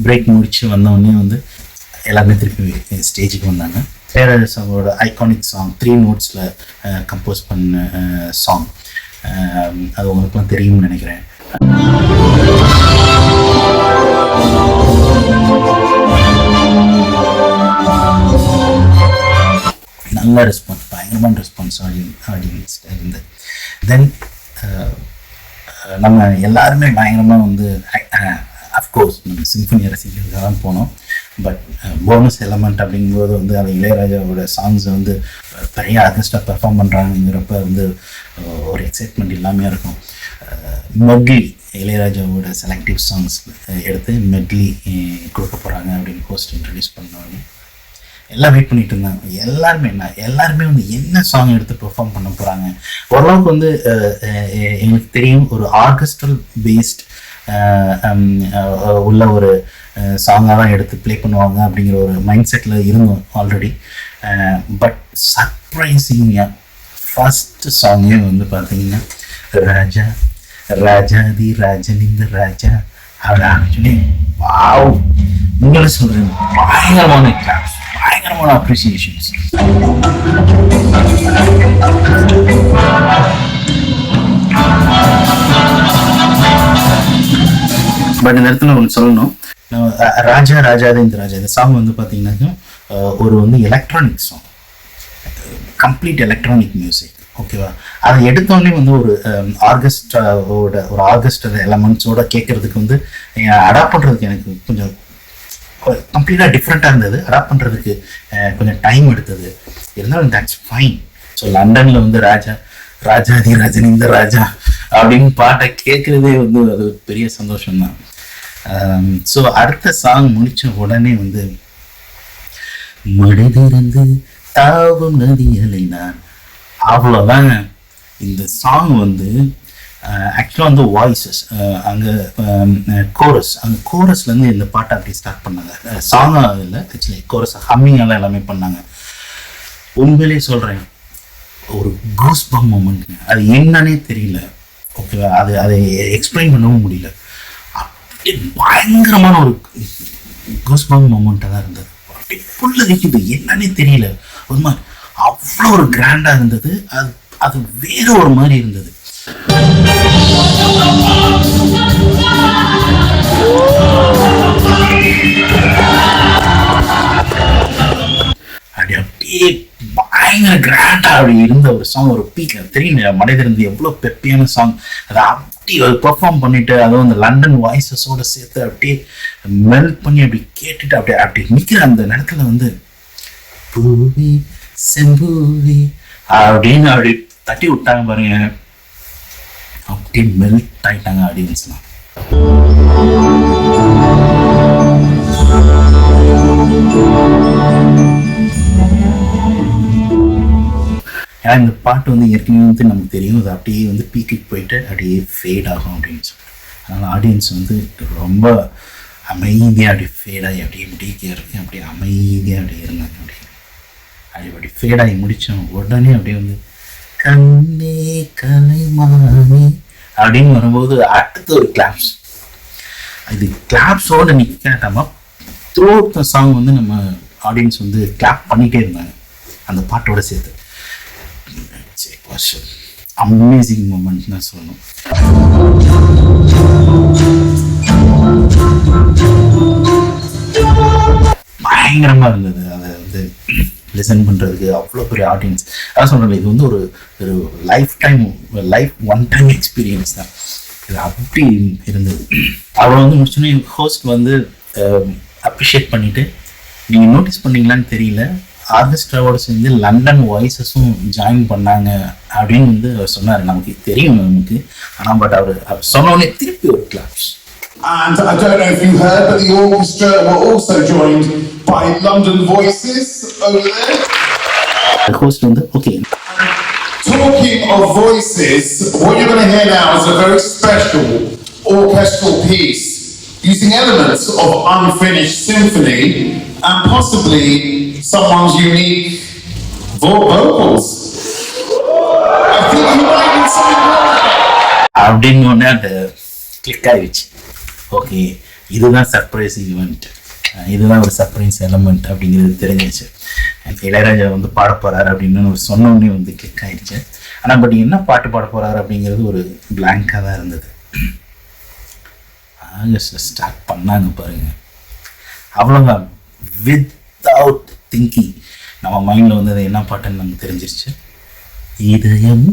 Break முடிச்சு வந்தோடனே வந்து எல்லாருமே திருப்பி ஸ்டேஜுக்கு வந்தாங்க. இளையராஜா சாங்கோட ஐகானிக் சாங் 3 notes கம்போஸ் பண்ண சாங், அது உங்களுக்குலாம் தெரியும்னு நினைக்கிறேன். நல்ல ரெஸ்பான்ஸ், பயங்கரமான ரெஸ்பான்ஸ் ஆடியன்ஸ்ல இருந்து. தென் நம்ம எல்லாருமே பயங்கரமாக வந்து அஃப்கோர்ஸ் நம்ம சிம்பனி ரசிக்கிறதுக்காக தான் போனோம். பட் போனஸ் எலமெண்ட் அப்படிங்கும்போது வந்து அது இளையராஜாவோட சாங்ஸை வந்து பெரிய ஆர்கெஸ்ட்ரா பெர்ஃபார்ம் பண்ணுறாங்கிறப்ப வந்து ஒரு எக்ஸைட்மெண்ட் எல்லாமே இருக்கும். மெட்லி, இளையராஜாவோட செலக்டிவ் சாங்ஸ் எடுத்து மெட்லி கொடுக்க போகிறாங்க அப்படின்னு போஸ்ட் இன்ட்ரடியூஸ் பண்ணாங்க. எல்லாம் வெயிட் பண்ணிட்டு இருந்தாங்க. எல்லாருமே வந்து என்ன சாங் எடுத்து பெர்ஃபார்ம் பண்ண போகிறாங்க. ஓரளவுக்கு வந்து எங்களுக்கு தெரியும் ஒரு ஆர்கெஸ்ட்ரல் பேஸ்ட் உள்ள ஒரு சாங்காக தான் எடுத்து ப்ளே பண்ணுவாங்க அப்படிங்கிற ஒரு மைண்ட் செட்டில் இருந்தோம் ஆல்ரெடி. பட் சர்ப்ரைசிங்காக ஃபஸ்ட்டு சாங்கே வந்து பார்த்தீங்கன்னா ராஜா ராஜாதி ராஜனிந்த ராஜா அப்படின்னு சொல்லி வாவ், உங்களை சொல்கிறேன், பயங்கரமான கிளாஸ், பயங்கரமான அப்ரிசியேஷன்ஸ். பட் இந்த இடத்துல ஒன்று சொல்லணும், ராஜா ராஜாதே இந்த ராஜா, இந்த சாங் வந்து பார்த்தீங்கன்னாக்கா ஒரு வந்து electronic song, complete electronic music. ஓகேவா? அதை எடுத்தோடனே வந்து ஒரு ஆர்கெஸ்ட்ரா எலமெண்ட்ஸோட கேட்கறதுக்கு வந்து அடாப்ட் பண்ணுறதுக்கு எனக்கு கொஞ்சம் கம்ப்ளீட்டாக டிஃப்ரெண்ட்டாக இருந்தது. அடாப்ட் பண்ணுறதுக்கு கொஞ்சம் டைம் எடுத்தது. இருந்தாலும் தட்ஸ் ஃபைன். ஸோ லண்டனில் வந்து ராஜாதி ரஜினிந்த ராஜா அப்படின்னு பாட்டை கேட்குறதே வந்து அது பெரிய சந்தோஷம்தான். ஸோ அடுத்த சாங் முடித்த உடனே வந்து மடிதிருந்து தாவும் நதியலை நான், அவ்வளோதாங்க. இந்த சாங் வந்து ஆக்சுவலாக வந்து வாய்ஸஸ் அங்கே கோரஸ்லேருந்து இந்த பாட்டை அப்படி ஸ்டார்ட் பண்ணாங்க. சாங்காக இல்லை, ஆக்சுவலி கோரஸ் ஹம்மிங்காக எல்லாமே பண்ணாங்க. உண்மையிலே சொல்கிறேன், ஒரு கூஸ் பம்ப் மொமெண்ட்ங்க. அது என்னன்னே தெரியல. ஓகேவா? அதை எக்ஸ்பிளைன் பண்ணவும் முடியல. அப்படி பயங்கரமான ஒரு கூஸ் பம்ப் மொமெண்ட்டாக தான் இருந்தது. அப்படி புல்லரிக்குது, என்னன்னே தெரியல. ஒரு மாதிரி அவ்வளோ ஒரு கிராண்டாக இருந்தது. அது வேற ஒரு மாதிரி இருந்தது. அப்படியே பயங்கர கிராண்டா அப்படி இருந்த ஒரு சாங், ஒரு பீக். தெரியும் மனிதருந்து எவ்வளோ பெப்பியான சாங். அதை அப்படி பெர்ஃபார்ம் பண்ணிட்டு, அதுவும் அந்த லண்டன் வாய்ஸஸோட சேர்த்து அப்படியே மெல்ட் பண்ணி அப்படி கேட்டுட்டு அப்படி நிற்கிற அந்த நேரத்துல வந்து பூவி செம்பூவி அப்படின்னு அப்படி தட்டி விட்டாங்க பாருங்க. அப்படி மெல்ட் ஆயிட்டாங்க ஆடியன்ஸ்லாம். ஏன்னா இந்த பாட்டு வந்து ஏற்கனவே வந்து நமக்கு தெரியும், அது அப்படியே வந்து பீக்குக்கு போயிட்டு அப்படியே ஃபேட் ஆகும் அப்படின்னு சொல்லிட்டு. அதனால் ஆடியன்ஸ் வந்து ரொம்ப அமைதியாக அப்படி ஃபேடாகி அப்படியே முடிக்கிறது, அப்படியே அமைதியாக அப்படியே இருந்தாங்க. அப்படி ஃபேடாகி முடித்தோம் உடனே அப்படியே வந்து கண்ணே கலைமானே அப்படின்னு வரும்போது அடுத்த ஒரு கிளாப்ஸ். இது கிளாப்ஸோட நிற்காட்டாம த்ரூ அவுட் த சாங் வந்து நம்ம ஆடியன்ஸ் வந்து கிளாப் பண்ணிகிட்டே இருந்தாங்க அந்த பாட்டோட சேர்த்து. அமேசிங் மூமெண்ட் தான் சொல்லணும். பயங்கரமாக இருந்தது. அதை வந்து லிசன் பண்ணுறதுக்கு அவ்வளோ பெரிய ஆடியன்ஸ். அதான் சொல்கிறேன், இது வந்து ஒரு லைஃப் ஒன் டைம் எக்ஸ்பீரியன்ஸ் தான். இது அப்படி இருந்தது. அவ்வளோ வந்து முடிச்சோன்னே ஹோஸ்ட் வந்து அப்ரிஷியேட் பண்ணிவிட்டு, நீங்கள் நோட்டீஸ் பண்ணீங்களான்னு தெரியல, ஆர்கெஸ்ட்ராவோட சேர்ந்து லண்டன் வாய்ஸஸும் ஜாயின் பண்ணாங்க அப்படின்னு வந்து அவர் சொன்னார். நமக்கு தெரியும் நமக்கு, ஆனால் பட் அவர் சொன்னோடனே திருப்பி ஒரு claps. And I don't know if you heard, but the orchestra were also joined by London Voices over there. The host வந்து okay. Talking of voices, what you're going to hear now is a very special orchestral piece using elements of Unfinished Symphony and possibly someone's unique vocals. I think you might be saying that. அப்படின்னு ஒன்று அந்த click ஆகிடுச்சு. Okay, இதுதான் surprise event, இதுதான் ஒரு surprise element அப்படிங்கிறது தெரிஞ்சிச்சு. இளையராஜா வந்து பாட போகிறாரு அப்படின்னு ஒரு சொன்னோடனே வந்து கிளிக் ஆயிடுச்சு. ஆனால் பட் என்ன பாட்டு பாட போகிறாரு அப்படிங்கிறது ஒரு பிளாங்காக தான் இருந்தது. ஆகஸ்ட் ஸ்டார்ட் பண்ணாங்க பாருங்க, அவ்வளோதான். வித்தவுட் திங்கிங் நம்ம மைண்டில் வந்து அது என்ன பாட்டுன்னு நமக்கு தெரிஞ்சிருச்சு. இதயம்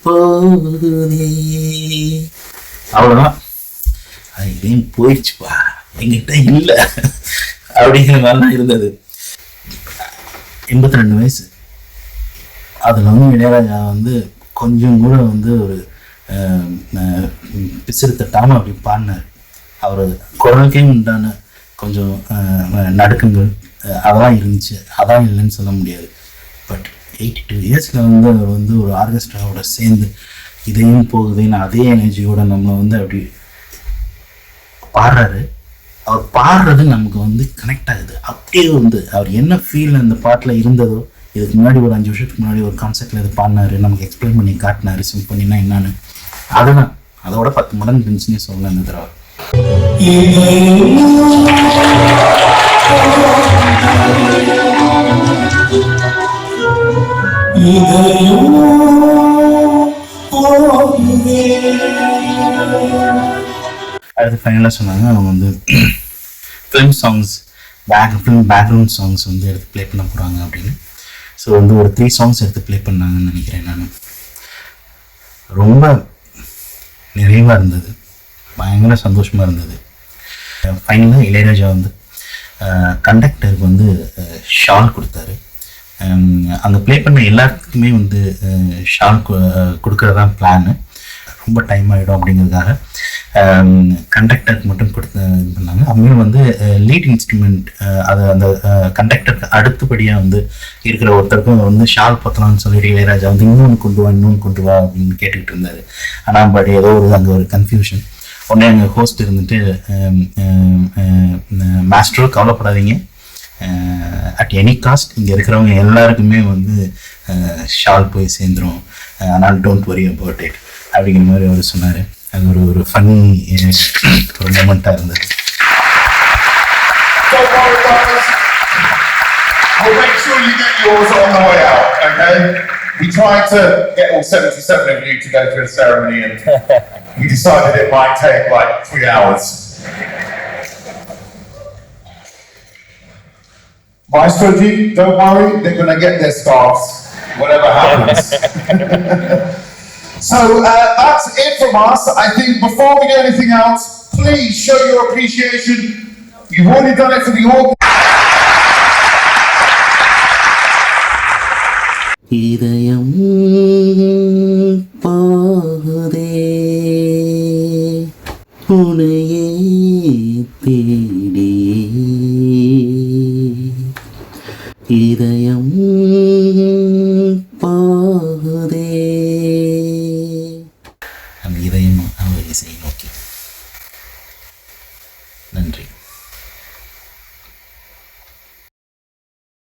போகுதே, அவ்வளோதான். அது இதையும் போயிடுச்சுப்பா, எங்கிட்ட இல்லை அப்படிங்கிற மாதிரி தான் இருந்தது. 82 வயசு. அதில் வந்து இளையராஜா வந்து கொஞ்சம் கூட வந்து ஒரு பிசிறு தட்டாமல் அப்படி பாடினார். அவர் குரலுக்கே உண்டான கொஞ்சம் நடுக்கங்கள் அதெல்லாம் இருந்துச்சு, அதான் இல்லைன்னு சொல்ல முடியாது. பட் 82 இயர்ஸில் வந்து அவர் வந்து ஒரு ஆர்கெஸ்ட்ராவோட சேர்ந்து இதையும் போகுதுன்னு அதே எனர்ஜியோட நம்மளை வந்து அப்படி பாடுறாரு. அவர் பாடுறது நமக்கு வந்து கனெக்ட் ஆகுது. அப்படியே வந்து அவர் என்ன ஃபீல் அந்த பாட்டில் இருந்ததோ, இதுக்கு முன்னாடி ஒரு 5 வருஷத்துக்கு முன்னாடி ஒரு கான்செப்டில் இது பாடினாரு, நமக்கு எக்ஸ்பிளைன் பண்ணி காட்டினாரு சிம்பனின்னா என்னன்னு. அதுதான் அதோட 10 மடங்கு இருந்துச்சுன்னே சொல்லலாம் இந்த தடவை. அடுத்து ஃபைனலாக சொன்னாங்க அவங்க வந்து ஃபிலிம் சாங்ஸ் பேக்ரவுண்ட் சாங்ஸ் வந்து எடுத்து ப்ளே பண்ண போகிறாங்க அப்படின்னு. ஸோ வந்து ஒரு 3 சாங்ஸ் எடுத்து ப்ளே பண்ணாங்கன்னு நினைக்கிறேன். நான் ரொம்ப நிறைவாக இருந்தது, பயங்கர சந்தோஷமாக இருந்தது. ஃபைனலாக இளையராஜா வந்து கண்டக்டருக்கு வந்து ஷால் கொடுத்தாரு. அங்கே ப்ளே பண்ண எல்லாத்துக்குமே வந்து ஷால் கொடுக்கறதான் பிளானு. ரொம்ப டைம் ஆகிடும் அப்படிங்கிறதுக்காக கண்டக்டருக்கு மட்டும் கொடுத்து இது பண்ணாங்க. அவங்களும் வந்து லீட் இன்ஸ்ட்ருமெண்ட் அது அந்த கண்டக்டருக்கு அடுத்தபடியாக வந்து இருக்கிற ஒருத்தருக்கும் வந்து ஷால் பற்றலாம்னு சொல்லிட்டு இளையராஜா வந்து இன்னொன்று கொண்டு வா அப்படின்னு கேட்டுக்கிட்டு இருந்தார். ஆனால் பட் ஏதோ அங்கே ஒரு கன்ஃபியூஷன். உடனே அங்கே ஹோஸ்ட் இருந்துட்டு மாஸ்டரோ கவலைப்படாதீங்க, அட் எனி காஸ்ட் இங்கே இருக்கிறவங்க எல்லாருக்குமே வந்து ஷால் போய் சேர்ந்துடும், ஆனால் டோன்ட் வரி அபவுட் இட் அப்படிங்கிற மாதிரி அவர் சொன்னார். அது ஒரு ஃபன்னி ஒரு மொமெண்ட்டாக இருந்தது. We'll make sure you get yours on the way out, okay? We tried to get all 77 of you to go to a ceremony and we decided it might take like 3 hours. Maestro G, don't worry, they're going to get their scarves, whatever happens. So that's it from us. I think before we do anything else, please show your appreciation. You've already done it for the organ. இதயம் போகுதே உனையே தேடி, இதயம் போகுதே. அந்த இதயம் அவர் இசையை நோக்கி